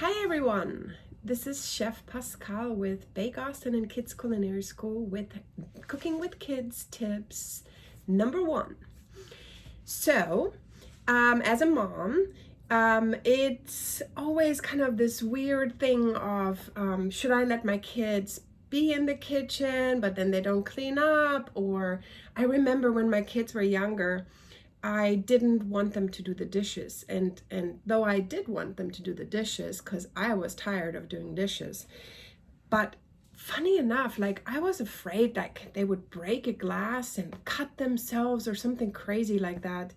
Hi everyone, this is Chef Pascal with Bake Austin and Kids Culinary School with Cooking with Kids tips number 1. So, as a mom, it's always kind of this weird thing of should I let my kids be in the kitchen but then they don't clean up? Or I remember when my kids were younger, I didn't want them to do the dishes, and though I did want them to do the dishes because I was tired of doing dishes, but funny enough, like I was afraid that they would break a glass and cut themselves or something crazy like that.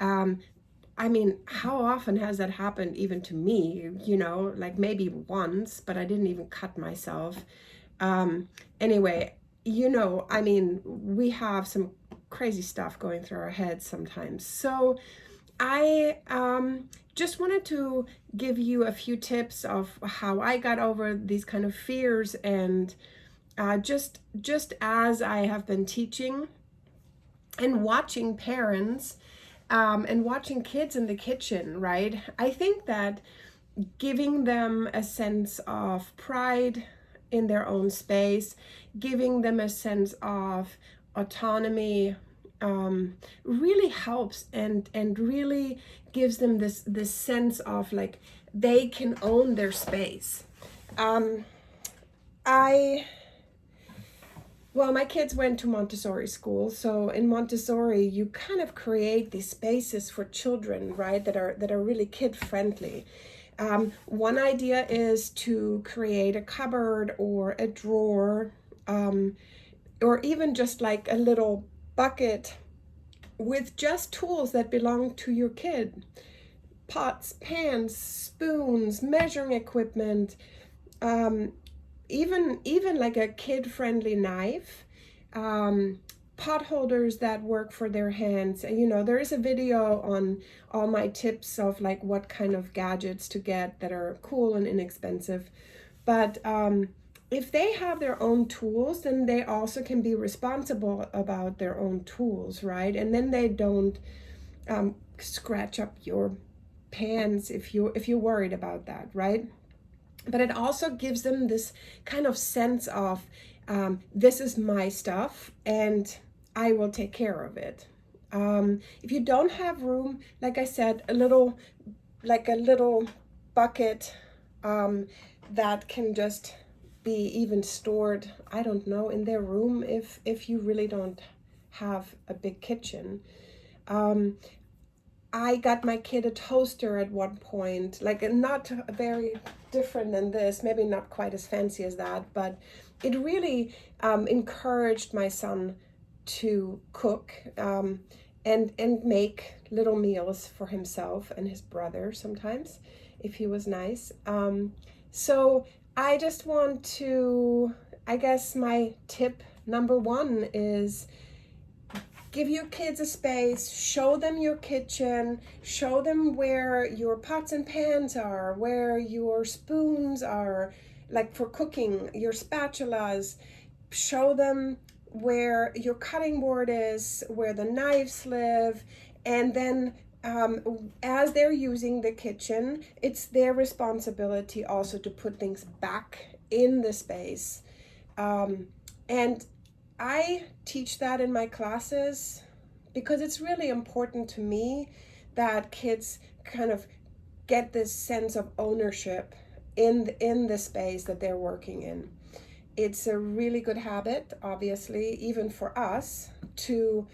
I mean, how often has that happened even to me? Like maybe once, but I didn't even cut myself. Anyway, I mean, we have some crazy stuff going through our heads sometimes. So I just wanted to give you a few tips of how I got over these kind of fears, and just as I have been teaching and watching parents and watching kids in the kitchen, right? I think that giving them a sense of pride in their own space, giving them a sense of autonomy, really helps and really gives them this sense of like they can own their space. My kids went to Montessori school, so in Montessori you kind of create these spaces for children, right, that are really kid friendly. One idea is to create a cupboard or a drawer, or even just like a little bucket with just tools that belong to your kid. Pots, pans, spoons, measuring equipment, even like a kid-friendly knife, pot holders that work for their hands. There is a video on all my tips of like what kind of gadgets to get that are cool and inexpensive. But if they have their own tools, then they also can be responsible about their own tools, right? And then they don't scratch up your pans if you're worried about that, right? But it also gives them this kind of sense of this is my stuff and I will take care of it. If you don't have room, like I said, a little bucket that can just be even stored, I don't know, in their room if you really don't have a big kitchen. I got my kid a toaster at one point, like not very different than this, maybe not quite as fancy as that, but it really encouraged my son to cook and make little meals for himself and his brother sometimes, if he was nice. So I just want to, I guess my tip number 1 is give your kids a space, show them your kitchen, show them where your pots and pans are, where your spoons are, like for cooking, your spatulas. Show them where your cutting board is, where the knives live, and then as they're using the kitchen, it's their responsibility also to put things back in the space. And I teach that in my classes because it's really important to me that kids kind of get this sense of ownership in the space that they're working in. It's a really good habit, obviously, even for us, to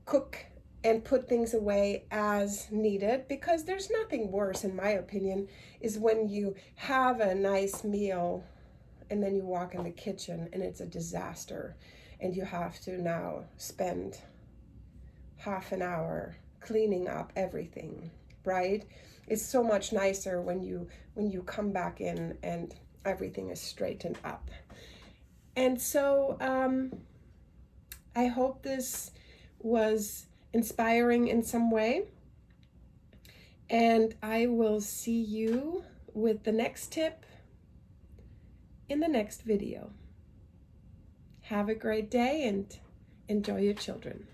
cook and put things away as needed, because there's nothing worse, in my opinion, is when you have a nice meal and then you walk in the kitchen and it's a disaster and you have to now spend half an hour cleaning up everything, right? It's so much nicer when you come back in and everything is straightened up. And so I hope this was inspiring in some way, and I will see you with the next tip in the next video. Have a great day and enjoy your children.